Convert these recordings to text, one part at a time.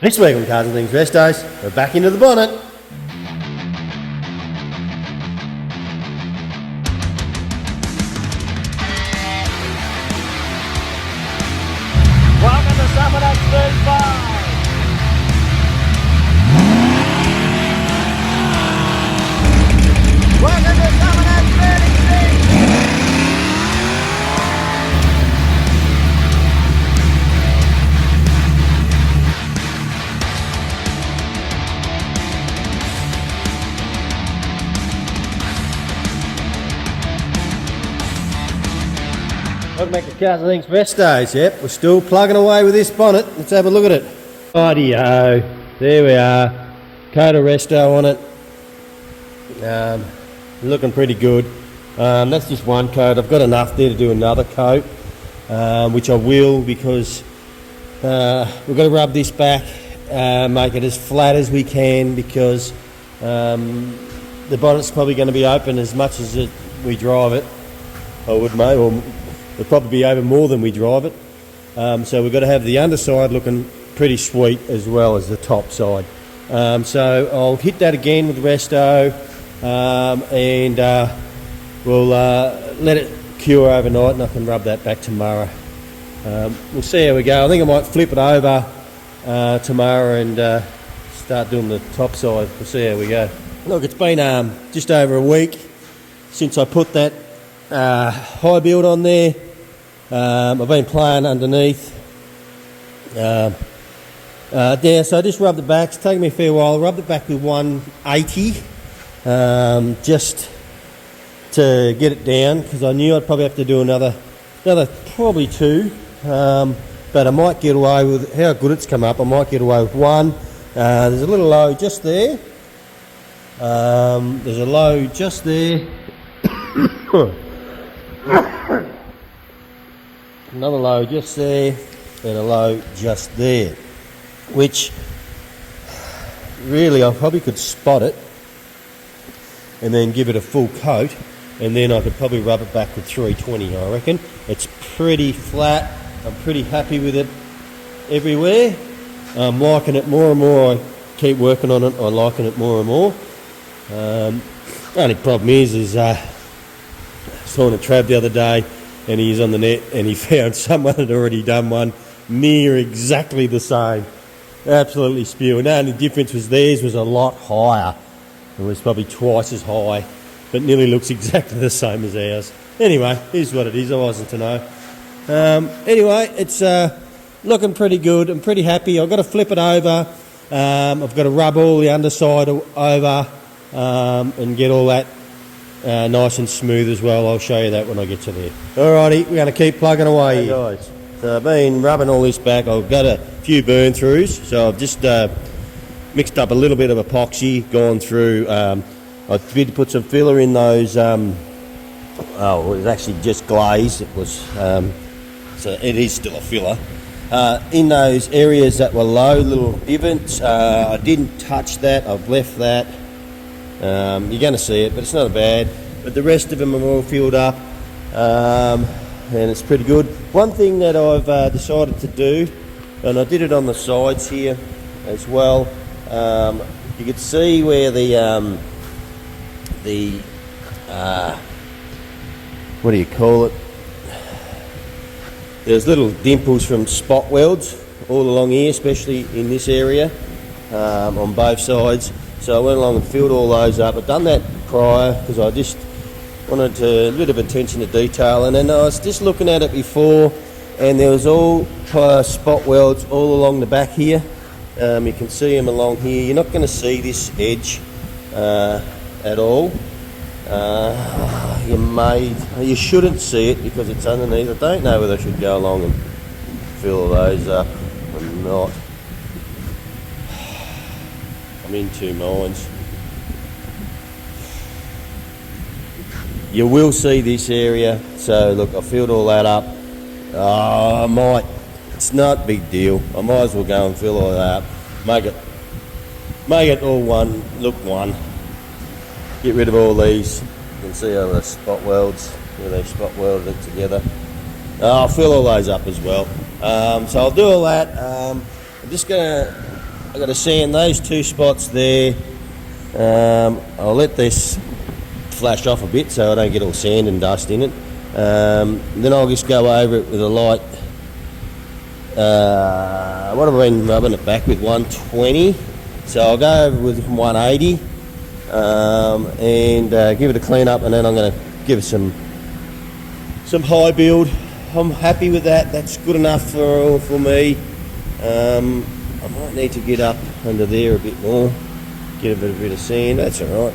This week on Cars and Things Restos, we're back into the bonnet. Welcome to Summer X 35. Welcome to Summer X 36. Welcome back to Cars and Things Restos. Yep, we're still plugging away with this bonnet. Let's have a look at it. Rightio, there we are. Coat of resto on it. Looking pretty good. That's just one coat. I've got enough there to do another coat, which I will, because we've got to rub this back, make it as flat as we can, because the bonnet's probably going to be open as much as we drive it. I would, mate, or it'll probably be over more than we drive it. So we've got to have the underside looking pretty sweet as well as the top side. So I'll hit that again with resto, and we'll let it cure overnight, and I can rub that back tomorrow. We'll see how we go. I think I might flip it over tomorrow and start doing the top side. We'll see how we go. Look, it's been just over a week since I put that high build on there. I've been playing underneath. So I just rubbed it back. It's taken me a fair while. I rubbed it back with 180 just to get it down, because I knew I'd probably have to do another probably two. But I might get away with how good it's come up. I might get away with one. There's a little low just there. There's a low just there. Another low just there, and a low just there, which really I probably could spot it and then give it a full coat, and then I could probably rub it back with 320. I reckon it's pretty flat. I'm pretty happy with it everywhere. I'm liking it more and more. I keep working on it. I'm liking it more and more. Only problem is I saw a Trav the other day, and he was on the net, and he found someone had already done one near exactly the same. Absolutely spewing. The only difference was theirs was a lot higher. It was probably twice as high, but nearly looks exactly the same as ours. Anyway, here's what it is. I wasn't to know. Anyway, it's looking pretty good. I'm pretty happy. I've got to flip it over. I've got to rub all the underside over and get all that nice and smooth as well. I'll show you that when I get to there. Alrighty, we're going to keep plugging away. Hey guys, so I've been rubbing all this back. I've got a few burn throughs, so I've just mixed up a little bit of epoxy, gone through. I did put some filler in those. It was actually just glaze. It was so it is still a filler in those areas that were low, little divots. I didn't touch that. I've left that. You're going to see it, but it's not bad. But the rest of them are all filled up, and it's pretty good. One thing that I've decided to do, and I did it on the sides here as well, you can see where the what do you call it? There's little dimples from spot welds all along here, especially in this area, on both sides. So I went along and filled all those up. I'd done that prior because I just wanted a bit of attention to detail, and then I was just looking at it before, and there was all spot welds all along the back here. You can see them along here. You're not going to see this edge at all. You shouldn't see it because it's underneath. I don't know whether I should go along and fill those up or not. I'm in two minds. You will see this area, so look, I filled all that up. I might, it's not a big deal. I might as well go and fill all that up. Make it all one, look one. Get rid of all these. You can see all the spot welds, where they spot welded it together. I'll fill all those up as well. So I'll do all that. I'm just going to I've got to sand those 2 spots there. I'll let this flash off a bit so I don't get all sand and dust in it. Then I'll just go over it with a light, what have I been rubbing it back with, 120. So I'll go over with 180 and give it a clean up, and then I'm going to give it some high build. I'm happy with that. That's good enough for me. I might need to get up under there a bit more, get a bit of sand. That's all right.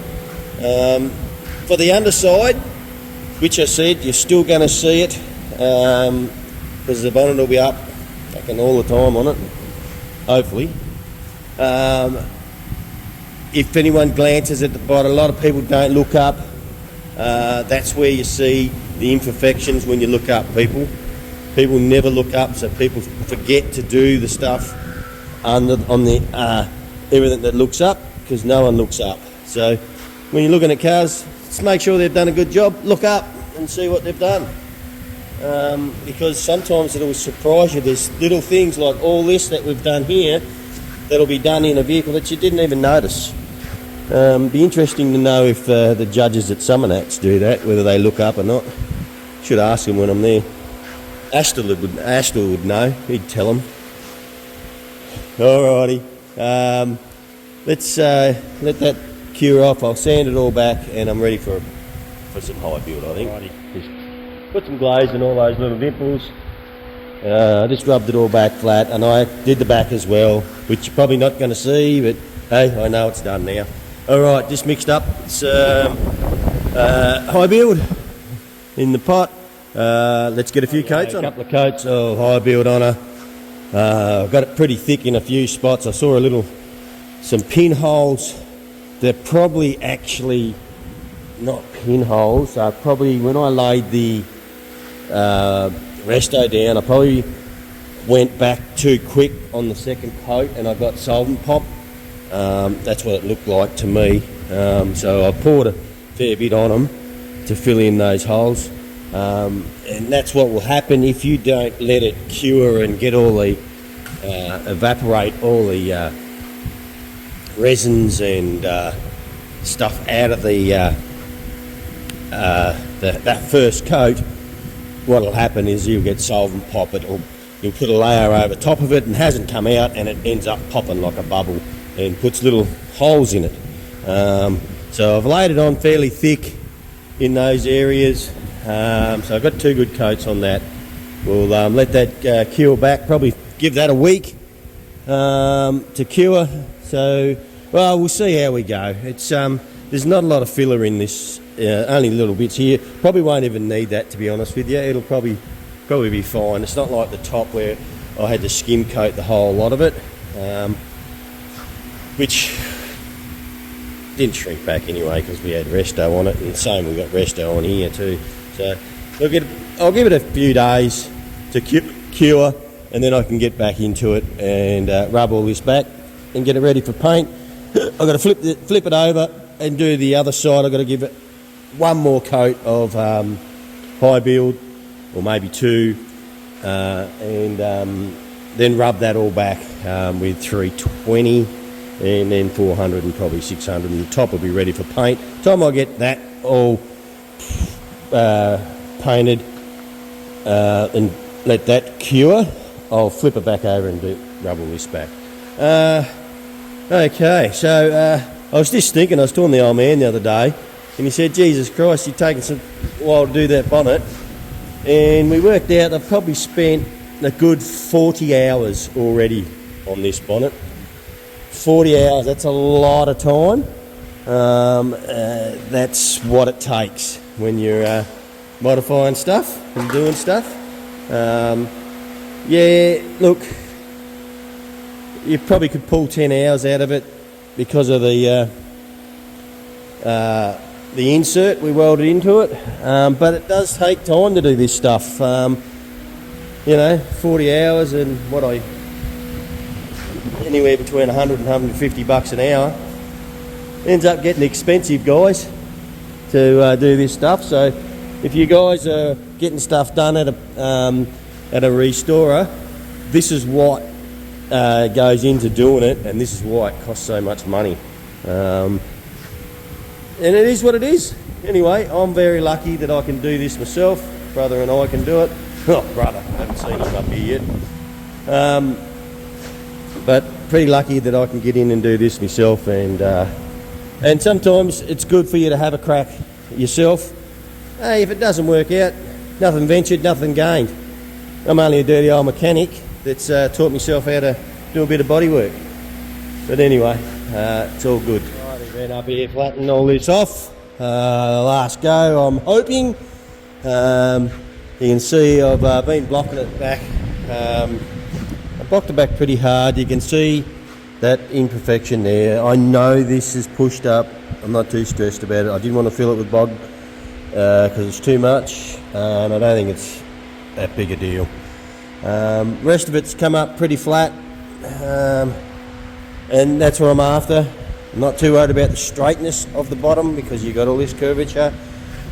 For the underside, which I said you're still going to see it, because the bonnet will be up fucking all the time on it, hopefully. If anyone glances at the bottom, a lot of people don't look up. That's where you see the imperfections when you look up, people. People never look up, so people forget to do the stuff on the everything that looks up, because no one looks up. So when you're looking at cars, just make sure they've done a good job. Look up and see what they've done, because sometimes it'll surprise you. There's little things like all this that we've done here that'll be done in a vehicle that you didn't even notice. Be interesting to know if the judges at Summernats do that, whether they look up or not. Should ask him when I'm there. Ashton would know. He'd tell them. Alrighty. Let's let that cure off. I'll sand it all back, and I'm ready for some high build, I think. Alrighty. Just put some glaze in all those little dimples. I just rubbed it all back flat, and I did the back as well, which you're probably not going to see, but hey, I know it's done now. Alright, just mixed up. It's high build in the pot. Let's get a few coats on it. A couple of coats of high build on her. I've got it pretty thick in a few spots. I saw some pinholes. They're probably actually not pinholes. Probably when I laid the resto down, I probably went back too quick on the second coat, and I got solvent pop. That's what it looked like to me. So I poured a fair bit on them to fill in those holes. And that's what will happen if you don't let it cure and get all the evaporate all the resins and stuff out of that first coat. What'll happen is you'll get solvent pop. You'll put a layer over top of it and hasn't come out, and it ends up popping like a bubble and puts little holes in it. So I've laid it on fairly thick in those areas. So I've got 2 good coats on that. We'll let that cure back, probably give that a week to cure. So, well, we'll see how we go. It's there's not a lot of filler in this, only little bits here. Probably won't even need that, to be honest with you. It'll probably be fine. It's not like the top where I had to skim coat the whole lot of it, which didn't shrink back anyway because we had resto on it, and the same we got resto on here too. So I'll give it a few days to cure, and then I can get back into it and rub all this back and get it ready for paint. I've got to flip it over and do the other side. I've got to give it one more coat of high build, or maybe 2, and then rub that all back with 320 and then 400 and probably 600, and the top will be ready for paint. Time I get that all painted and let that cure, I'll flip it back over and rub all this back. Okay, so I was just thinking, I was talking to the old man the other day, and he said, Jesus Christ, you're taking some while to do that bonnet. And we worked out I've probably spent a good 40 hours already on this bonnet. 40 hours, that's a lot of time. That's what it takes when you're modifying stuff and doing stuff. Yeah, look, you probably could pull 10 hours out of it because of the insert we welded into it, but it does take time to do this stuff. 40 hours and anywhere between 100 and 150 bucks an hour. Ends up getting expensive, guys, to do this stuff. So if you guys are getting stuff done at a restorer, this is what goes into doing it, and this is why it costs so much money. And it is what it is. Anyway, I'm very lucky that I can do this myself. Brother and I can do it. Oh, brother, I haven't seen him up here yet. But pretty lucky that I can get in and do this myself, and sometimes it's good for you to have a crack yourself. Hey, if it doesn't work out, nothing ventured, nothing gained. I'm only a dirty old mechanic that's taught myself how to do a bit of body work. But anyway, it's all good. Right, I've been up here flattening all this off. The last go, I'm hoping. You can see I've been blocking it back. I blocked it back pretty hard. You can see that imperfection there. I know this is pushed up. I'm not too stressed about it. I didn't want to fill it with bog because it's too much, and I don't think it's that big a deal. Rest of it's come up pretty flat, and that's what I'm after. I'm not too worried about the straightness of the bottom because you've got all this curvature,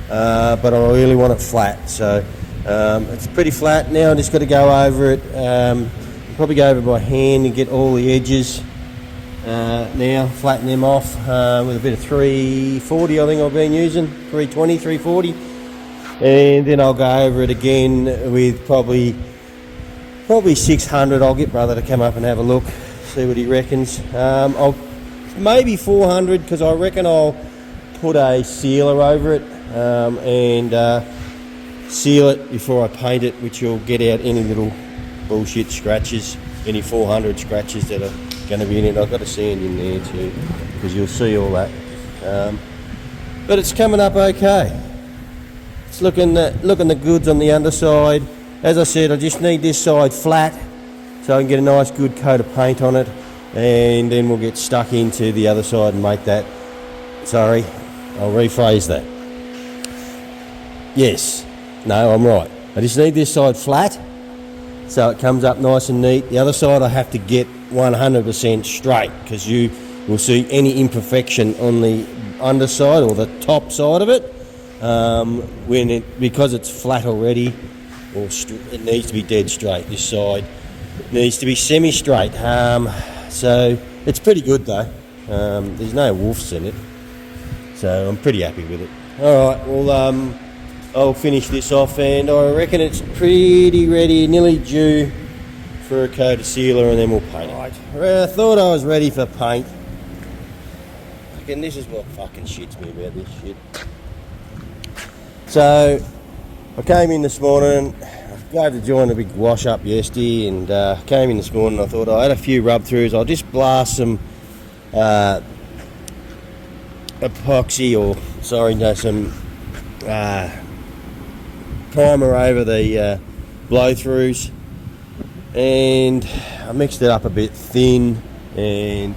but I really want it flat. So it's pretty flat now. I just got to go over it. Probably go over by hand and get all the edges now, flatten them off with a bit of 340. I think I've been using 320, 340, and then I'll go over it again with probably 600. I'll get brother to come up and have a look, see what he reckons. I'll maybe 400 because I reckon I'll put a sealer over it and seal it before I paint it, which will get out any little bullshit scratches, any 400 scratches that are going to be in it. I've got a sand in there too because you'll see all that. But it's coming up okay. It's looking the goods on the underside. As I said, I just need this side flat so I can get a nice good coat of paint on it, and then we'll get stuck into the other side and make that. Sorry, I'll rephrase that. Yes, no, I'm right. I just need this side flat so it comes up nice and neat. The other side I have to get 100% straight because you will see any imperfection on the underside or the top side of it because it's flat already. It needs to be dead straight. This side needs to be semi-straight. So it's pretty good though. There's no woofs in it, so I'm pretty happy with it. All right, well, I'll finish this off, and I reckon it's pretty ready, nearly due for a coat of sealer, and then we'll paint it. Right. I thought I was ready for paint. Again, this is what fucking shits me about this shit. So I came in this morning, I gave the joint a big wash up yesterday, and came in this morning. I thought I had a few rub throughs. I'll just blast some epoxy, or some primer over the blow throughs, and I mixed it up a bit thin and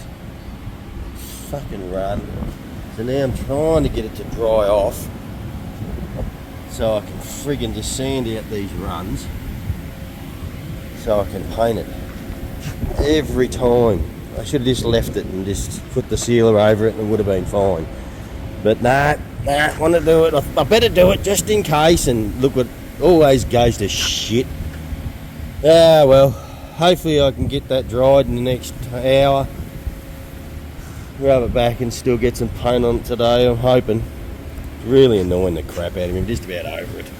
fucking run. So now I'm trying to get it to dry off so I can friggin' just sand out these runs so I can paint it every time. I should have just left it and just put the sealer over it and it would have been fine, but nah, I want to do it. I better do it just in case, and look what always goes to shit. Well, hopefully I can get that dried in the next hour, rub it back and still get some paint on it today, I'm hoping. It's really annoying the crap out of me. I'm just about over it.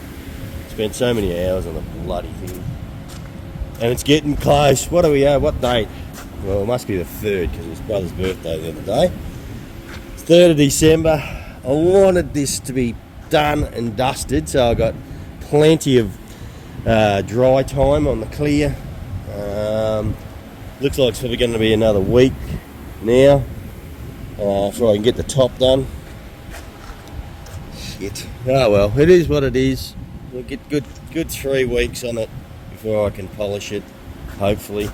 Spent so many hours on the bloody thing, and it's getting close. What do we have? What date? Well, it must be the 3rd because it was brother's birthday the other day. It's 3rd of December. I wanted this to be done and dusted, so I got plenty of dry time on the clear. Looks like it's probably going to be another week now before I can get the top done. Shit. Oh well, it is what it is. We'll get good 3 weeks on it before I can polish it, hopefully.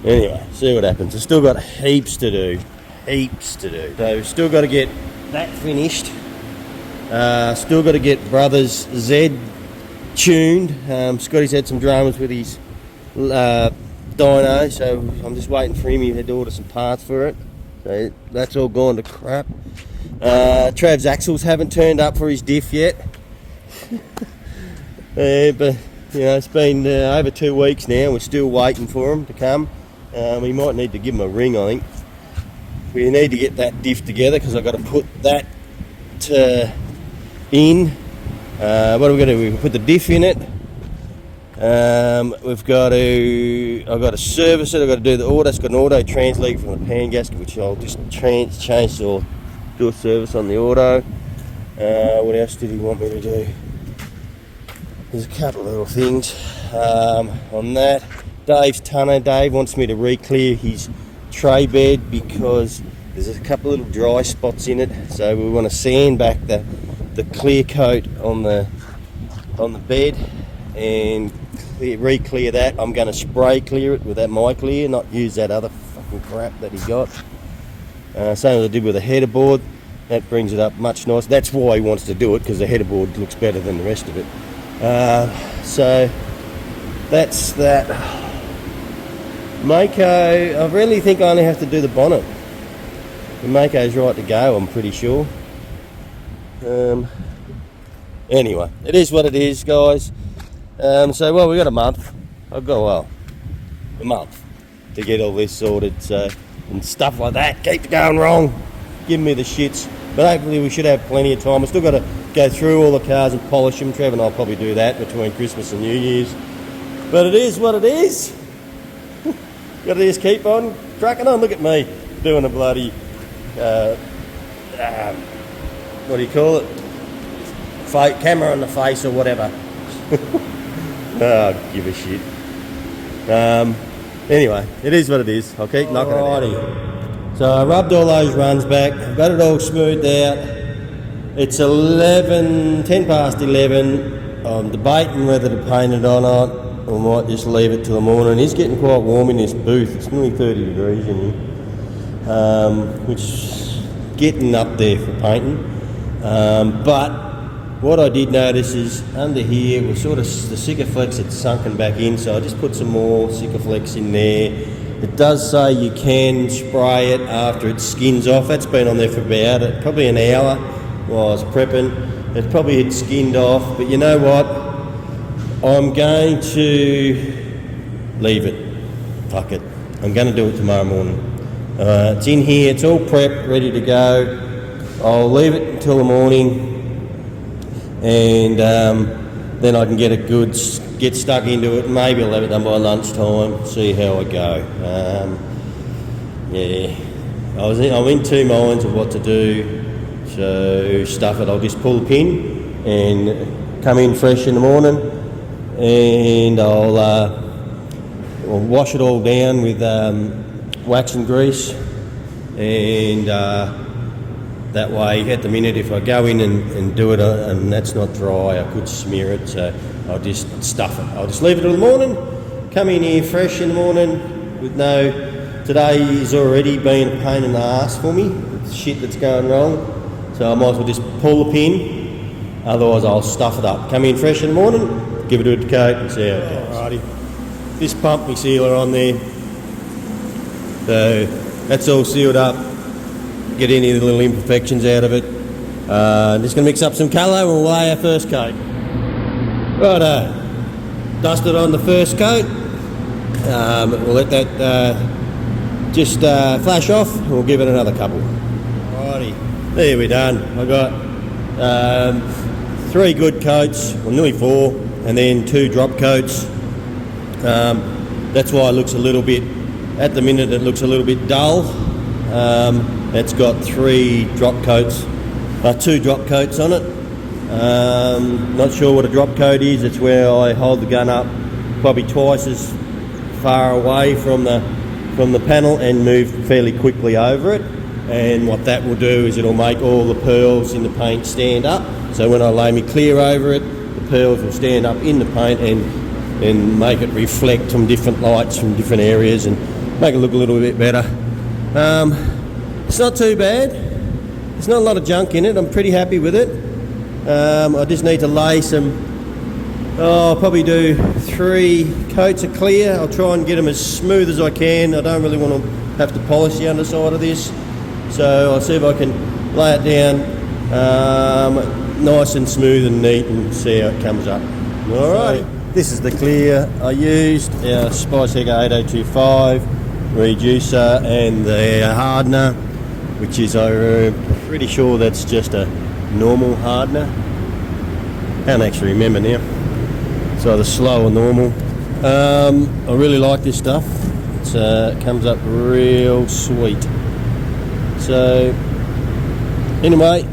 Anyway, see what happens. I've still got heaps to do. So still got to get that finished. Still got to get brother's Z tuned. Scotty's had some dramas with his dyno, so I'm just waiting for him. He had to order some parts for it, so that's all gone to crap. Trav's axles haven't turned up for his diff yet. But you know, it's been over 2 weeks now. We're still waiting for them to come, We might need to give them a ring, I think. We need to get that diff together because I've got to put that in. What are we going to do? We can put the diff in it. I've got to service it. I've got to do the auto. It's got an auto trans leak from the pan gasket, which I'll just change or do a service on the auto. What else did he want me to do? There's a couple of little things on that. Dave's tonneau. Dave wants me to re-clear his tray bed because there's a couple of little dry spots in it. So we want to sand back the clear coat on the bed and re-clear that. I'm going to spray clear it with that My Clear, not use that other fucking crap that he got. Same as I did with the header board. That brings it up much nicer. That's why he wants to do it, because the header board looks better than the rest of it. So that's that. Mako, I really think I only have to do the bonnet. The Mako's right to go, I'm pretty sure. Anyway, it is what it is, guys. So, well, we got a month. I've got, a month to get all this sorted. So, and stuff like that keeps going wrong. Give me the shits. But hopefully we should have plenty of time. I've still got to go through all the cars and polish them. Trevor and I'll probably do that between Christmas and New Year's. But it is what it is. Got to just keep on trucking on. Look at me doing a bloody, what do you call it? Camera on the face or whatever. Oh, give a shit. Anyway, it is what it is. I'll keep knocking it out. So I rubbed all those runs back. I've got it all smoothed out. It's 10 past 11. I'm debating whether to paint it or not. I might just leave it till the morning. It's getting quite warm in this booth. It's nearly 30 degrees in here, which is getting up there for painting. But what I did notice is under here was sort of the Sikaflex had sunken back in, so I just put some more Sikaflex in there. It does say you can spray it after it skins off. That's been on there for about probably an hour while I was prepping. It probably had skinned off, but you know what? I'm going to leave it. Fuck it. I'm going to do it tomorrow morning. It's in here. It's all prepped, ready to go. I'll leave it until the morning, and then I can get stuck into it. Maybe I'll have it done by lunchtime, see how I go. Yeah, I'm in two minds of what to do. So stuff it, I'll just pull the pin and come in fresh in the morning, and I'll wash it all down with wax and grease, and that way at the minute if I go in and do it and that's not dry, I could smear it. So I'll just stuff it. I'll just leave it till the morning, come in here fresh in the morning with today has already been a pain in the ass for me, with shit that's going wrong. So I might as well just pull the pin, otherwise I'll stuff it up. Come in fresh in the morning, give it a coat and see how it goes. Alrighty, just pump me sealer on there. So that's all sealed up. Get any of the little imperfections out of it. Just going to mix up some colour and we'll lay our first coat. Righto, dust it on the first coat. We'll let that just flash off and we'll give it another couple. Alrighty, there we're done. I got 3 good coats, well nearly 4, and then 2 drop coats. That's why it looks a little bit, at the minute it looks a little bit dull. It's got 2 drop coats on it. Not sure what a drop coat is. It's where I hold the gun up probably twice as far away from the panel and move fairly quickly over it. And what that will do is it'll make all the pearls in the paint stand up. So when I lay me clear over it, the pearls will stand up in the paint and make it reflect from different lights from different areas and make it look a little bit better. It's not too bad. There's not a lot of junk in it. I'm pretty happy with it. I just need to lay I'll probably do 3 coats of clear. I'll try and get them as smooth as I can. I don't really want to have to polish the underside of this. So I'll see if I can lay it down nice and smooth and neat and see how it comes up. Alright, this is the clear I used, our Spice Hecker 8025. reducer and the hardener, which is I'm pretty sure that's just a normal hardener. Can't actually remember now. It's either slow or normal. I really like this stuff. It comes up real sweet. So anyway,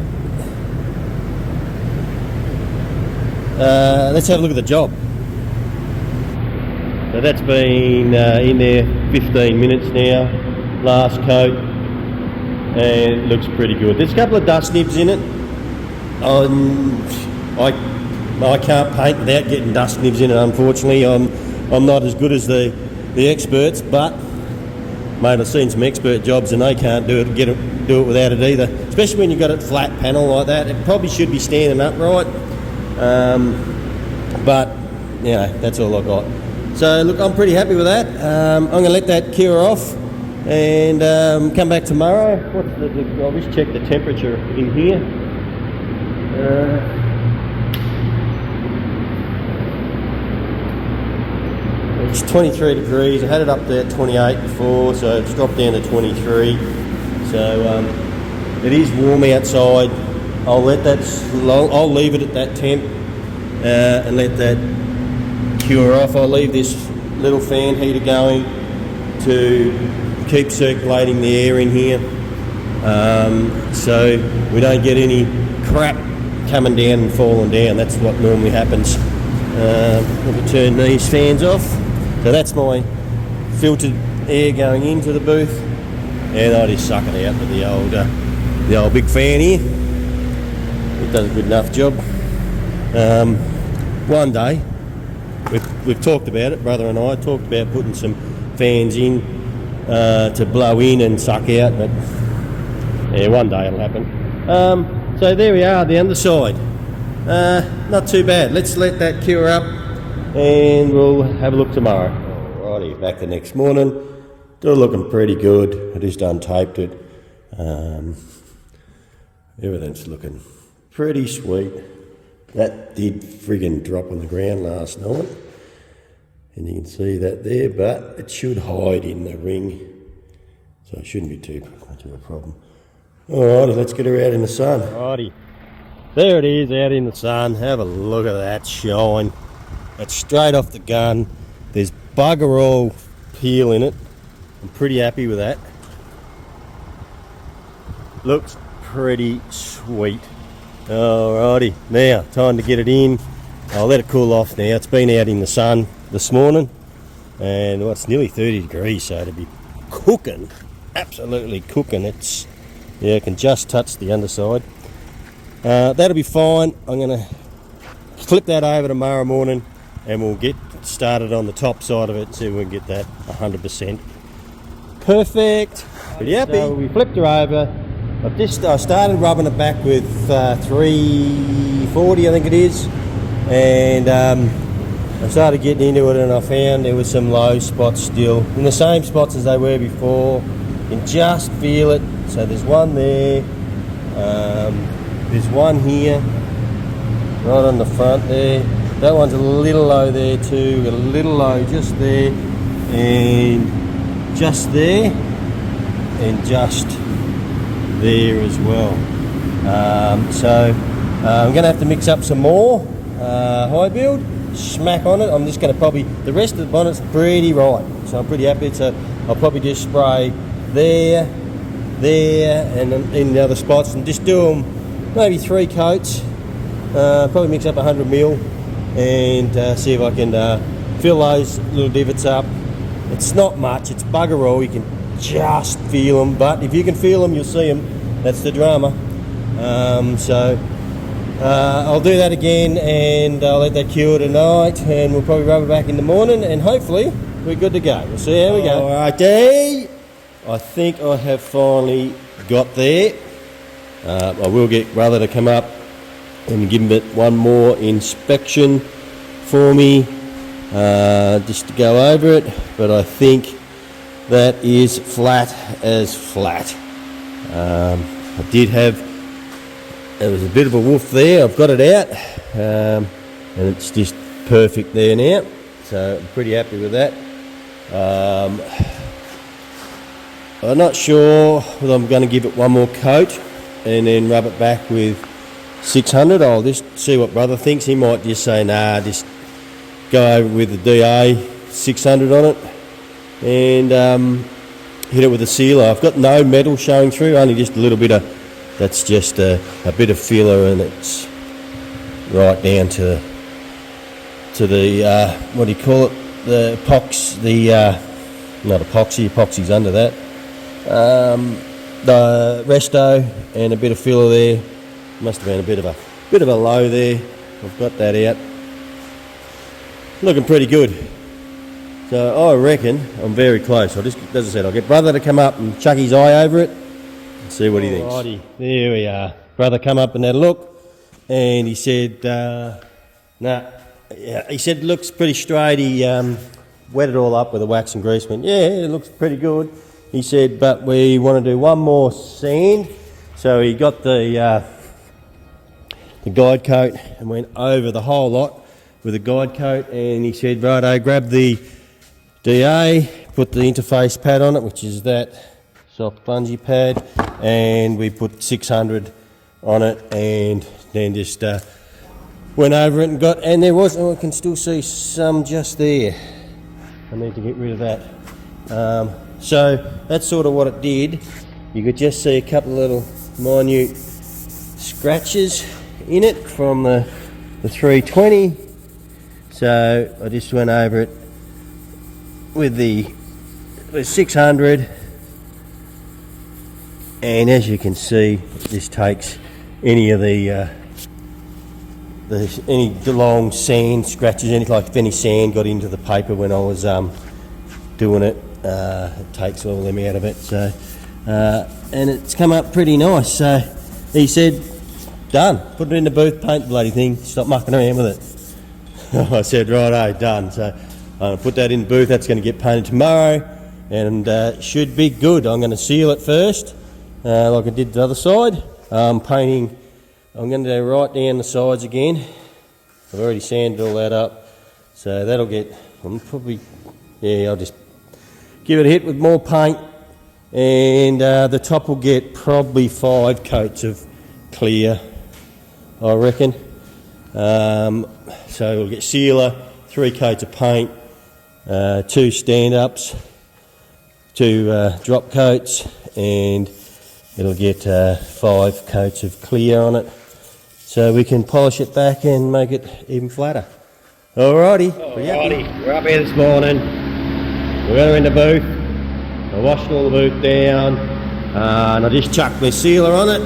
let's have a look at the job. So that's been in there 15 minutes now, last coat, and it looks pretty good. There's a couple of dust nibs in it. I can't paint without getting dust nibs in it, unfortunately. I'm not as good as the experts, but mate, I've seen some expert jobs and they can't do it without it either. Especially when you've got it flat panel like that. It probably should be standing upright, but you know, that's all I got. So look, I'm pretty happy with that. I'm going to let that cure off and come back tomorrow. I'll just check the temperature in here. It's 23 degrees. I had it up there at 28 before, so it's dropped down to 23. So it is warm outside. I'll leave it at that temp and let that cure off. I'll leave this little fan heater going to keep circulating the air in here, so we don't get any crap coming down and falling down. That's what normally happens. Let me turn these fans off. So that's my filtered air going into the booth, and I just suck it out with the old big fan here. It does a good enough job. One day, we've talked about it, brother and I talked about putting some fans in to blow in and suck out, but yeah, one day it'll happen. So there we are, the underside. Not too bad. Let's let that cure up and we'll have a look tomorrow. Alrighty, back the next morning. Still looking pretty good. I just untaped it. Everything's looking pretty sweet. That did friggin' drop on the ground last night, and you can see that there, but it should hide in the ring, so it shouldn't be too much of a problem. Alrighty, let's get her out in the sun. Alrighty, there it is out in the sun. Have a look at that shine. It's straight off the gun. There's bugger all peel in it. I'm pretty happy with that. Looks pretty sweet. Alrighty, now time to get it in. I'll let it cool off now. It's been out in the sun this morning, and it's nearly 30 degrees, so it'll be cooking, absolutely cooking. It's, yeah, it can just touch the underside. That'll be fine. I'm gonna flip that over tomorrow morning, and we'll get started on the top side of it and see if we can get that 100% perfect. Pretty happy. So we flipped her over. I started rubbing it back with 340, I think it is, and I started getting into it, and I found there was some low spots still in the same spots as they were before. You can just feel it. So there's one there, there's one here right on the front there. That one's a little low there too, a little low just there, and just there, and just there as well. So I'm going to have to mix up some more high build, smack on it. I'm just going to probably, the rest of the bonnet's pretty right, so I'm pretty happy. So I'll probably just spray there, and in the other spots, and just do them maybe 3 coats. Probably mix up 100 mil and see if I can fill those little divots up. It's not much, it's bugger all. You can just feel them, but if you can feel them, you'll see them. That's the drama. So I'll do that again, and I'll let that cure tonight, and we'll probably rub it back in the morning, and hopefully we're good to go. We'll see how we go. Alrighty, I think I have finally got there. I will get brother to come up and give it one more inspection for me, just to go over it, but I think that is flat as flat. I did have, there was a bit of a woof there. I've got it out, and it's just perfect there now, so I'm pretty happy with that. I'm not sure whether I'm going to give it one more coat and then rub it back with 600. I'll just see what brother thinks. He might just say, nah, just go over with the DA 600 on it and hit it with a sealer. I've got no metal showing through, only just a little bit of, that's just a bit of filler, and it's right down to the, what do you call it, the epox, not epoxy's under that. The resto and a bit of filler there. Must have been a bit of a low there. I've got that out. Looking pretty good. So I reckon I'm very close. As I said, I'll get brother to come up and chuck his eye over it and see what he thinks. Alrighty, there we are. Brother come up and had a look, and he said, he said it looks pretty straight. He wet it all up with a wax and greaseman. Yeah, it looks pretty good. He said, but we want to do one more sand. So he got the guide coat and went over the whole lot with a guide coat, and he said, righto, grab the DA, put the interface pad on it, which is that soft spongy pad, and we put 600 on it, and then just went over it and there was, I can still see some just there. I need to get rid of that. So that's sort of what it did. You could just see a couple of little minute scratches in it from the 320. So I just went over it with 600, and as you can see, this takes any of any long sand scratches, anything like if any sand got into the paper when I was doing it, it takes all them out of it. So and it's come up pretty nice. So he said, done, put it in the booth, paint the bloody thing, stop mucking around with it. I said, righto, done. So I'm going to put that in the booth. That's going to get painted tomorrow, and should be good. I'm going to seal it first, like I did the other side. Painting, I'm going to do right down the sides again. I've already sanded all that up, so that'll get, I'll just give it a hit with more paint, and the top will get probably 5 coats of clear, I reckon. So we'll get sealer, 3 coats of paint, 2 stand-ups, 2 drop coats, and it'll get 5 coats of clear on it, so we can polish it back and make it even flatter. Alrighty, we're up here this morning. We're going in the booth. I washed all the booth down, and I just chucked my sealer on it,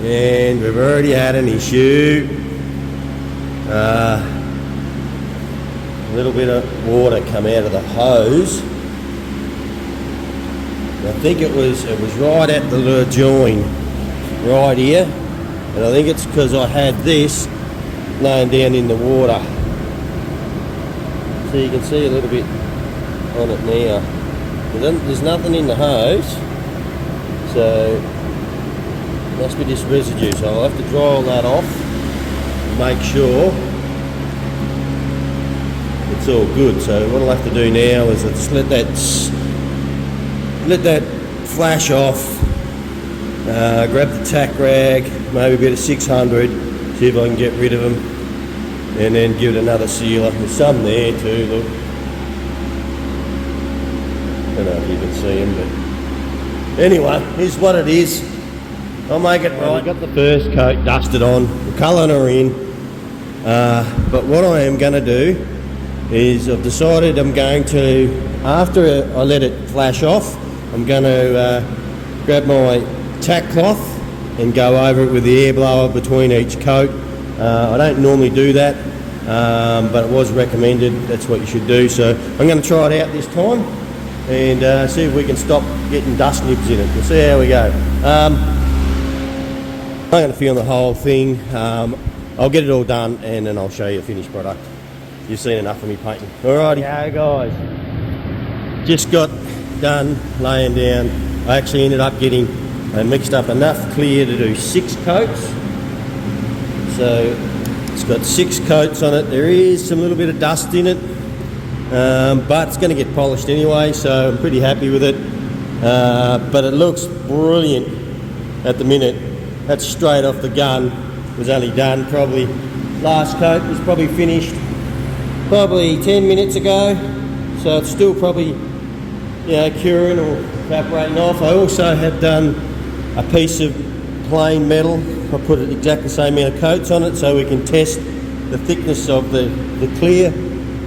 and we've already had an issue. A little bit of water come out of the hose. I think it was right at the join, right here, and I think it's because I had this laying down in the water. So you can see a little bit on it now. There's nothing in the hose, so it must be just residue. So I'll have to dry all that off, make sure it's all good. So what I'll have to do now is just let that flash off, grab the tack rag, maybe a bit of 600, see if I can get rid of them, and then give it another sealer. There's some there too, look. I don't know if you can see them, but anyway, here's what it is. I'll make it right. We've got the first coat dusted on, the colour are in, but what I am going to do is I've decided I'm going to, after I let it flash off, I'm going to grab my tack cloth and go over it with the air blower between each coat. I don't normally do that, but it was recommended, that's what you should do. So I'm going to try it out this time and see if we can stop getting dust nibs in it. We'll see how we go. I'm going to film the whole thing. I'll get it all done and then I'll show you the finished product. You've seen enough of me painting. Alrighty. Yeah, guys. Just got done laying down. I actually ended up getting mixed up enough clear to do 6 coats. So it's got 6 coats on it. There is some little bit of dust in it, but it's going to get polished anyway, so I'm pretty happy with it. but it looks brilliant at the minute. That's straight off the gun. It was only done probably, last coat was probably finished probably 10 minutes ago, so it's still probably, you know, curing or evaporating off. I also have done a piece of plain metal. I put it exactly the same amount of coats on it so we can test the thickness of the clear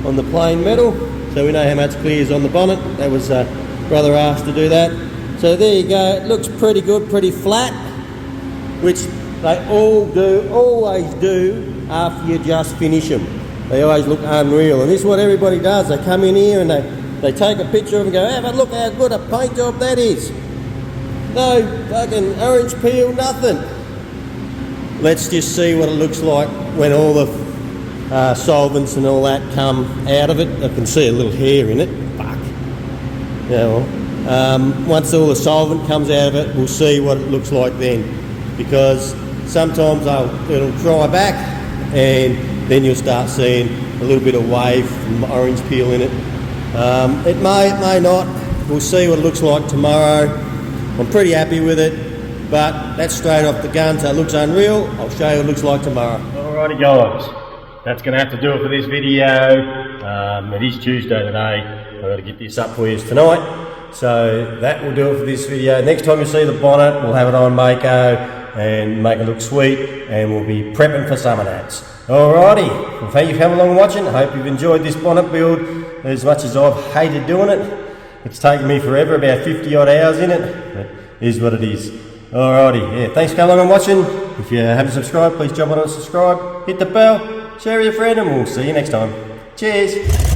on the plain metal, so we know how much clear is on the bonnet. That was brother asked to do that. So there you go, it looks pretty good, pretty flat, which they always do after you just finish them. They always look unreal, and this is what everybody does. They come in here and they take a picture of it and go, hey, but look how good a paint job that is. No fucking orange peel, nothing. Let's just see what it looks like when all the solvents and all that come out of it. I can see a little hair in it. Fuck. Yeah, well, once all the solvent comes out of it, we'll see what it looks like then. Because sometimes it'll dry back, and then you'll start seeing a little bit of wave from orange peel in it. It may not. We'll see what it looks like tomorrow. I'm pretty happy with it, but that's straight off the gun, so it looks unreal. I'll show you what it looks like tomorrow. Alrighty guys, that's going to have to do it for this video. It is Tuesday today. I've got to get this up for you tonight. So that will do it for this video. Next time you see the bonnet, we'll have it on Mako and make it look sweet, and we'll be prepping for summer nats. Alrighty, well, thank you for coming along and watching. I hope you've enjoyed this bonnet build as much as I've hated doing it. It's taken me forever, about 50 odd hours in it, but it is what it is. Alrighty, yeah, thanks for coming along and watching. If you haven't subscribed, please jump on and subscribe, hit the bell, share with your friend, and we'll see you next time. Cheers.